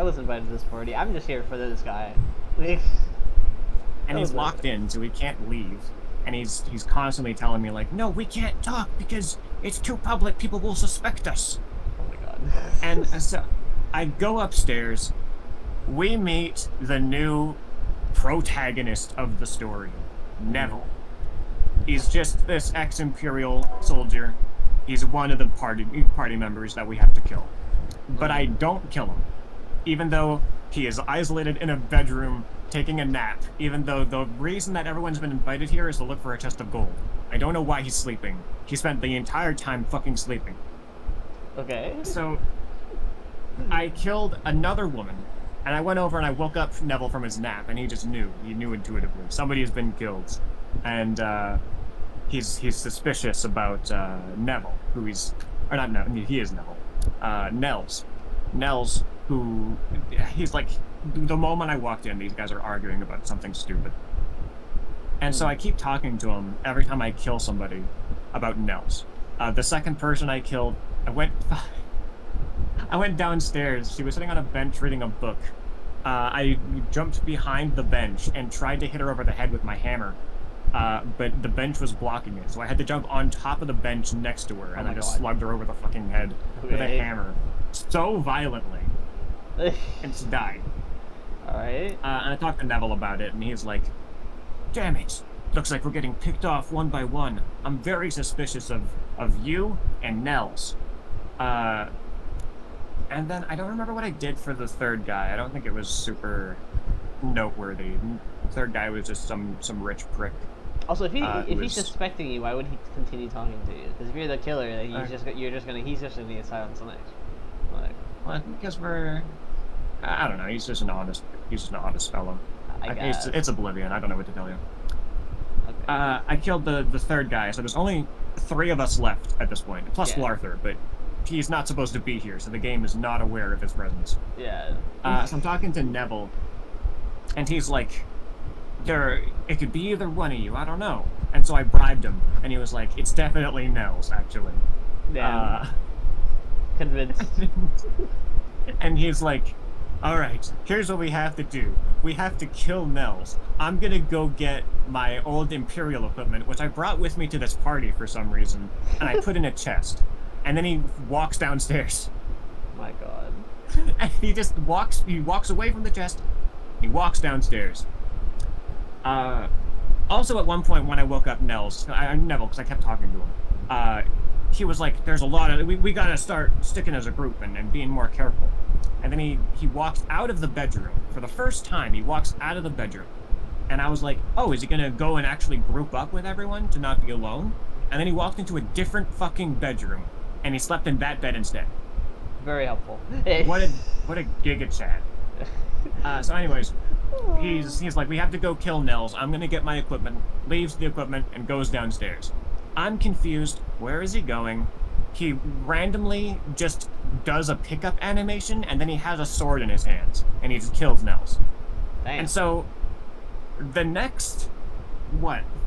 was invited to this party. I'm just here for this guy. Like, And he's locked in, so he can't leave. And he's constantly telling me, like, no, we can't talk because it's too public. People will suspect us. Oh my god. And so I go upstairs. We meet the new protagonist of the story, Neville. He's just this ex-Imperial soldier. He's one of the party members that we have to kill. But I don't kill him, even though he is isolated in a bedroom taking a nap, even though the reason that everyone's been invited here is to look for a chest of gold. I don't know why he's sleeping. He spent the entire time fucking sleeping. Okay. So I killed another woman, and I went over and I woke up Neville from his nap, and he just knew. He knew intuitively. Somebody has been killed. And he's suspicious about Neville, who he's... Or not Neville, he is Neville. Nels. Nels, who... He's like... The moment I walked in, these guys are arguing about something stupid. And so I keep talking to him every time I kill somebody about Nels. The second person I killed, I went downstairs. She was sitting on a bench reading a book. I jumped behind the bench and tried to hit her over the head with my hammer. But the bench was blocking it, so I had to jump on top of the bench next to her, and I just slugged her over the fucking head with a hammer. So violently. And she died. Alright. And I talked to Neville about it, and he's like, damn it. Looks like we're getting picked off one by one. I'm very suspicious of you and Nels. And then I don't remember what I did for the third guy. I don't think it was super noteworthy. The third guy was just some rich prick. Also, if he's suspecting you, why would he continue talking to you? Because if you're the killer, like, he's just gonna be silent on it. Like, well, because I don't know. He's just an honest fellow. I guess. It's Oblivion. I don't know what to tell you. Okay. I killed the third guy, so there's only 3 of us left at this point, plus Larthur, but he's not supposed to be here, so the game is not aware of his presence. Yeah. So I'm talking to Neville, and he's like, it could be either one of you, I don't know. And so I bribed him, and he was like, it's definitely Nels, actually. Damn. Convinced. And he's like, alright, here's what we have to do. We have to kill Nels. I'm gonna go get my old Imperial equipment, which I brought with me to this party for some reason, and I put in a chest. And then he walks downstairs. My god. And he walks away from the chest, he walks downstairs. Also at one point when I woke up Neville, because I kept talking to him, he was like, there's a lot of, we gotta start sticking as a group and being more careful. And then he walks out of the bedroom. For the first time, he walks out of the bedroom. And I was like, oh, is he gonna go and actually group up with everyone to not be alone? And then he walked into a different fucking bedroom, and he slept in that bed instead. Very helpful. What a giga chat. So anyways, he's like, we have to go kill Nels. I'm gonna get my equipment, leaves the equipment, and goes downstairs. I'm confused. Where is he going? He randomly just does a pickup animation, and then he has a sword in his hands, and he just kills Nels. Damn. And so, the next,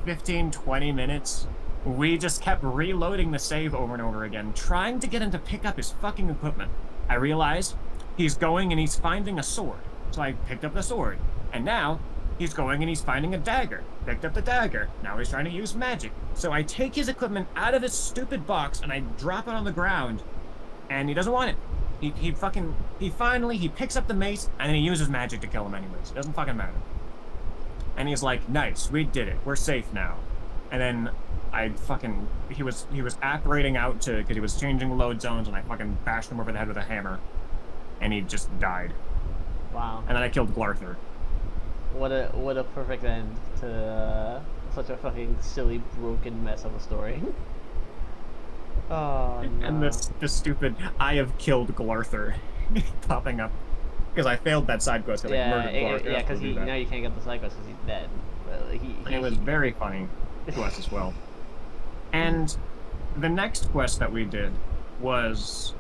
15, 20 minutes, we just kept reloading the save over and over again, trying to get him to pick up his fucking equipment. I realized he's going and he's finding a sword, so I picked up the sword. And now, he's going and he's finding a dagger. Picked up the dagger. Now he's trying to use magic. So I take his equipment out of his stupid box and I drop it on the ground. And he doesn't want it. He finally picks up the mace and then he uses magic to kill him anyways. It doesn't fucking matter. And he's like, nice, we did it. We're safe now. And then he was apparating out because he was changing load zones, and I fucking bashed him over the head with a hammer. And he just died. Wow. And then I killed Glarther. What a perfect end to such a fucking silly, broken mess of a story. Oh, no. And this stupid I have killed Glarther popping up because I failed that side quest. Because because now you can't get the side quest because he's dead. But it was very funny to us as well. And the next quest that we did was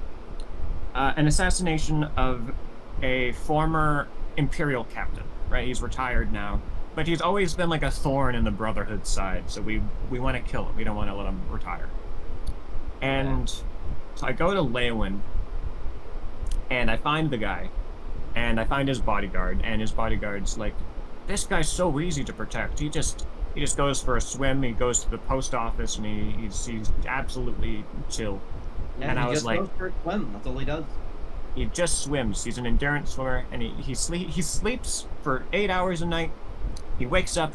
an assassination of a former Imperial captain. Right, he's retired now, but he's always been like a thorn in the Brotherhood side. So we want to kill him. We don't want to let him retire. And so I go to Leywin, and I find the guy, And I find his bodyguard, and his bodyguard's like, this guy's so easy to protect. He just goes for a swim. He goes to the post office, and he's absolutely chill. Yeah, And I he was just like, goes for a swim. That's all he does. he just swims. He's an endurance swimmer, and he sleeps for 8 hours a night. He wakes up,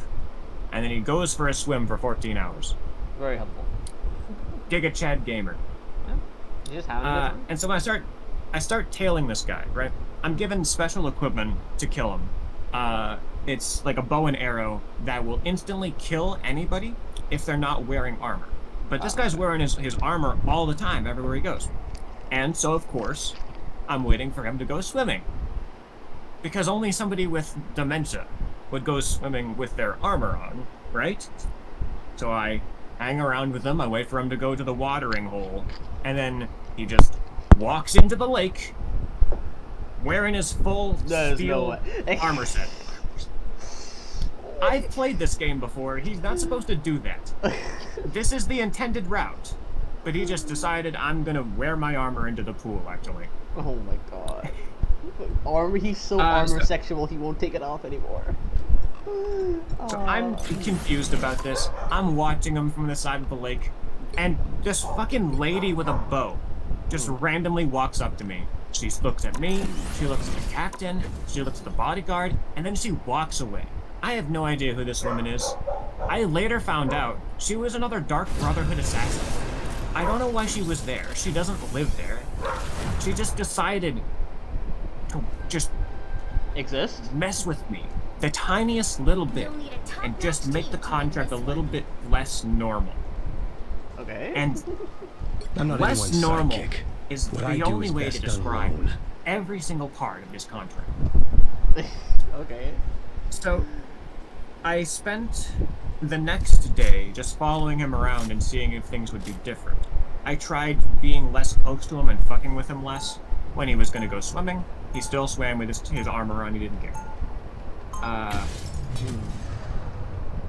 and then he goes for a swim for 14 hours. Very helpful. Giga Chad gamer. Yeah. You just having a good time. And so I start tailing this guy, right? I'm given special equipment to kill him. It's like a bow and arrow that will instantly kill anybody if they're not wearing armor. But this guy's wearing his armor all the time, everywhere he goes. And so, of course, I'm waiting for him to go swimming. Because only somebody with dementia would go swimming with their armor on, right? So I hang around with him, I wait for him to go to the watering hole, and then he just walks into the lake wearing his full steel armor set. I've played this game before. He's not supposed to do that. This is the intended route. But he just decided I'm gonna wear my armor into the pool, actually. Oh my god. He's so armor sexual, he won't take it off anymore. So I'm confused about this. I'm watching him from the side of the lake, and this fucking lady with a bow just randomly walks up to me. She looks at me, she looks at the captain, she looks at the bodyguard, and then she walks away. I have no idea who this woman is. I later found out she was another Dark Brotherhood assassin. I don't know why she was there. She doesn't live there. She just decided to just exist? Mess with me the tiniest little bit and just make the contract a little bit less normal. Okay. And I'm not less normal sidekick. is What the I do only is way best to done describe alone. every single part of this contract. Okay. So, I spent the next day just following him around and seeing if things would be different. I tried being less close to him and fucking with him less. When he was going to go swimming, he still swam with his armor on, he didn't care.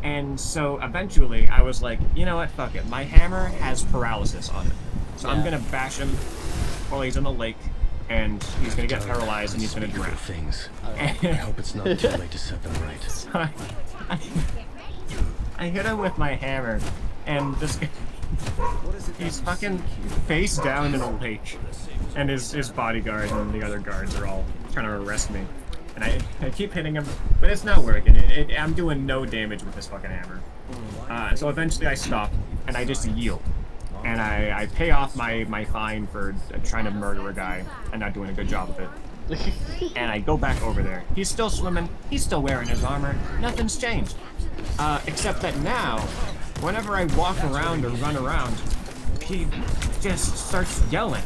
And so eventually I was like, you know what, fuck it. My hammer has paralysis on it. So I'm gonna bash him while he's in the lake, and he's gonna get paralyzed and he's gonna drown. Things. I hope it's not too late to set them right. So I hit him with my hammer, and this guy, he's fucking face down in a lake, and his bodyguard and the other guards are all trying to arrest me. And I keep hitting him, but it's not working. I'm doing no damage with this fucking hammer. So eventually I stop, and I just yield. And I pay off my fine for trying to murder a guy and not doing a good job of it. And I go back over there. He's still swimming. He's still wearing his armor. Nothing's changed. Except that now, whenever I walk around or run around, he just starts yelling.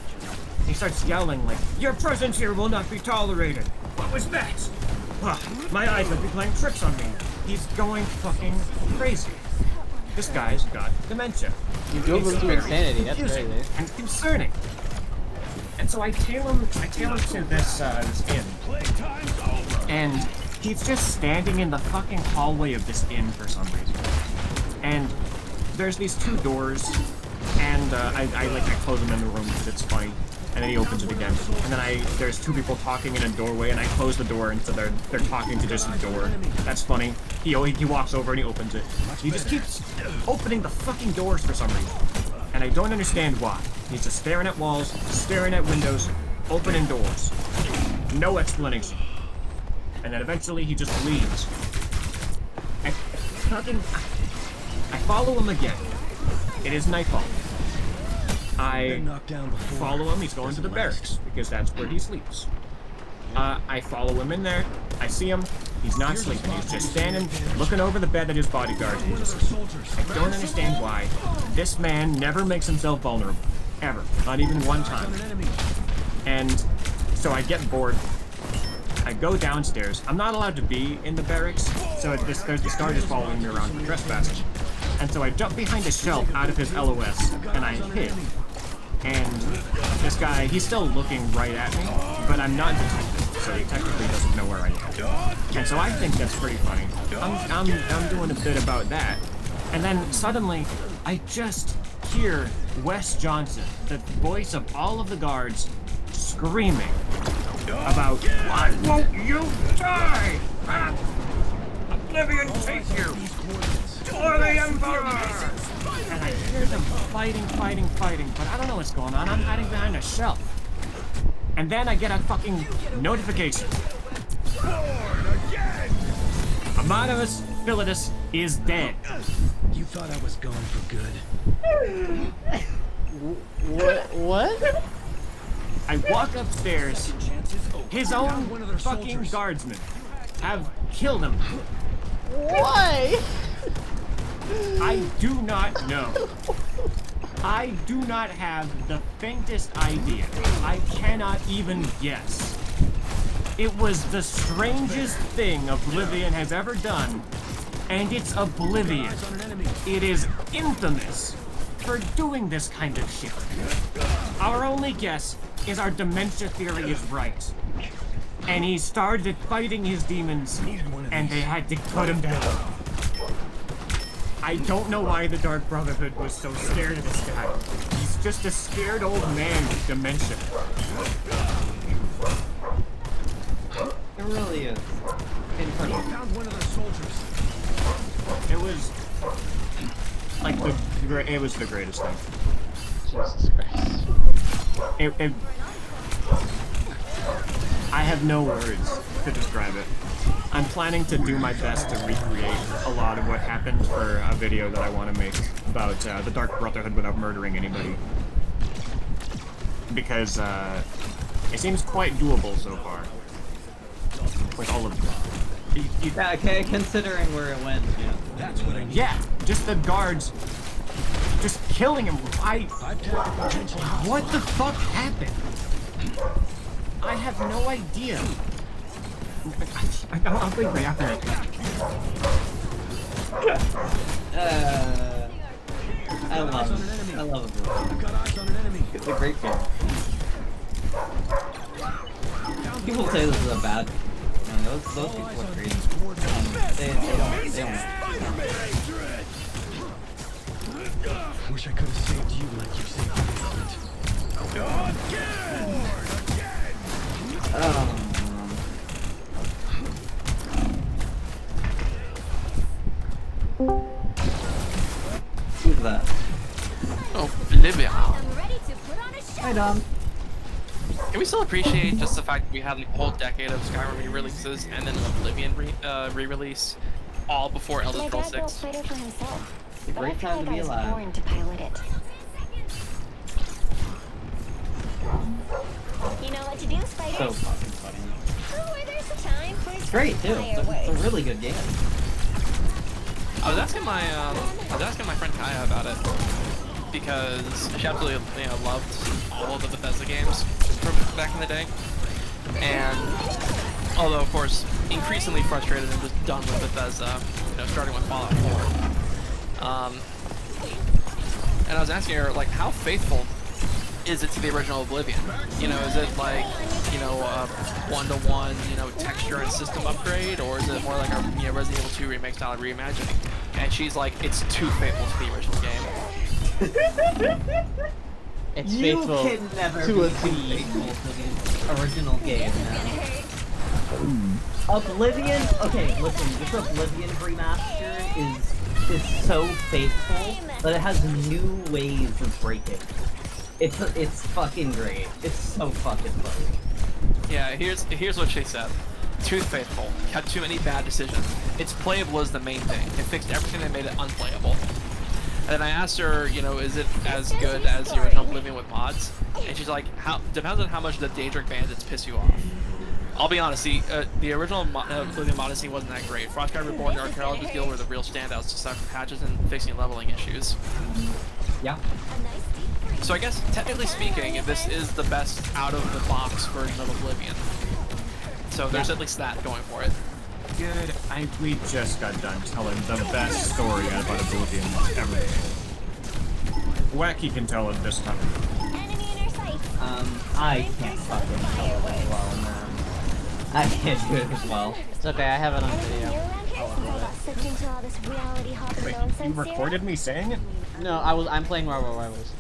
He starts yelling like, "Your presence here will not be tolerated." What was that? My eyes might be playing tricks on me. He's going fucking crazy. This guy's got dementia. You drove him to insanity, that's crazy. And concerning. And so I tail him to this inn. And he's just standing in the fucking hallway of this inn for some reason. And there's these two doors, and I close them in the room because it's funny. And then he opens it again. And then there's two people talking in a doorway, and I close the door, and so they're talking to just a door. That's funny. He walks over and he opens it. He just keeps opening the fucking doors for some reason. And I don't understand why. He's just staring at walls, staring at windows, opening doors. No explanation. And then eventually he just leaves. I follow him again. It is nightfall. I follow him, he's going to the barracks, because that's where he sleeps. I follow him in there, I see him, he's not sleeping, he's just standing, looking over the bed that his bodyguard uses. I don't understand why this man never makes himself vulnerable, ever, not even one time. And so I get bored, I go downstairs, I'm not allowed to be in the barracks, so this guard is following me around for trespassing. And so I jump behind a shelf out of his LOS, and I hid. And this guy, he's still looking right at me, but I'm not detected, so he technically doesn't know where I am. And so I think that's pretty funny. I'm doing a bit about that. And then suddenly, I just hear Wes Johnson, the voice of all of the guards, screaming, about why won't you die? Oblivion take you! For the Emperor! And I hear them fighting, but I don't know what's going on. I'm hiding behind a shelf. And then I get a fucking notification. Amadus Philetus is dead. You thought I was gone for good. What? I walk upstairs. His own fucking guardsmen have killed him. Why? I do not know. I do not have the faintest idea. I cannot even guess. It was the strangest thing Oblivion has ever done, and it's Oblivion. It is infamous for doing this kind of shit. Our only guess is our dementia theory is right. And he started fighting his demons, and they had to cut him down. I don't know why the Dark Brotherhood was so scared of this guy. He's just a scared old man with dementia. It really is. Incredible. Found one of their soldiers. It was like it was the greatest thing. Jesus Christ. I have no words to describe it. I'm planning to do my best to recreate a lot of what happened for a video that I want to make about the Dark Brotherhood without murdering anybody. Because it seems quite doable so far. With all of them. Yeah, okay, considering where it went, yeah. That's what I need. Yeah, just the guards just killing him. What the fuck happened? I have no idea. I'll think right after it. I love it. I love it. I've got eyes on an enemy. It's a great game. People say this is a bad. Man, those people are crazy. They don't. Wish I could have saved you like you saved me. Who's that? Oblivion. Hi, Dom. Can we still appreciate just the fact that we had a whole decade of Skyrim re-releases and then an Oblivion re-release all before Elder Scrolls 6? It's a great time to be alive. To pilot it. You know what to do, Spider. So fucking funny. Oh, where there's a time for It's great too. It's a really good game. I was asking my friend Kaya about it because she absolutely loved all of the Bethesda games from back in the day, and although of course increasingly frustrated and just done with Bethesda, starting with Fallout 4. And I was asking her like, how faithful is it to the original Oblivion? Is it like, one-to-one, texture and system upgrade, or is it more like a Resident Evil 2 remake style reimagining? And she's like, it's too faithful to the original game. It's You faithful can never to be a too T. faithful to the original game now. Oblivion? Okay, listen, this Oblivion remaster is so faithful that it has new ways of breaking. It's fucking great. It's so fucking funny. Yeah, here's what she said. Too faithful. Had too many bad decisions. Its playable is the main thing. It fixed everything that made it unplayable. And then I asked her, is it as good as the original Oblivion with mods? And she's like, depends on how much the Daedric bandits piss you off. I'll be honest, the original Oblivion Odyssey wasn't that great. Frostguard Reborn and Archaeologist Guild were the real standouts aside from patches and fixing leveling issues. Yeah. So I guess, technically speaking, this is the best out-of-the-box version of Oblivion. So there's at least that going for it. Good. We just got done telling the best story about Oblivion ever. Wacky can tell it this time. I can't fucking tell it as well, man. I can't do it as well. It's okay, I have it on video. Wait, you recorded me saying it? No, I'm playing Marvel Rivals.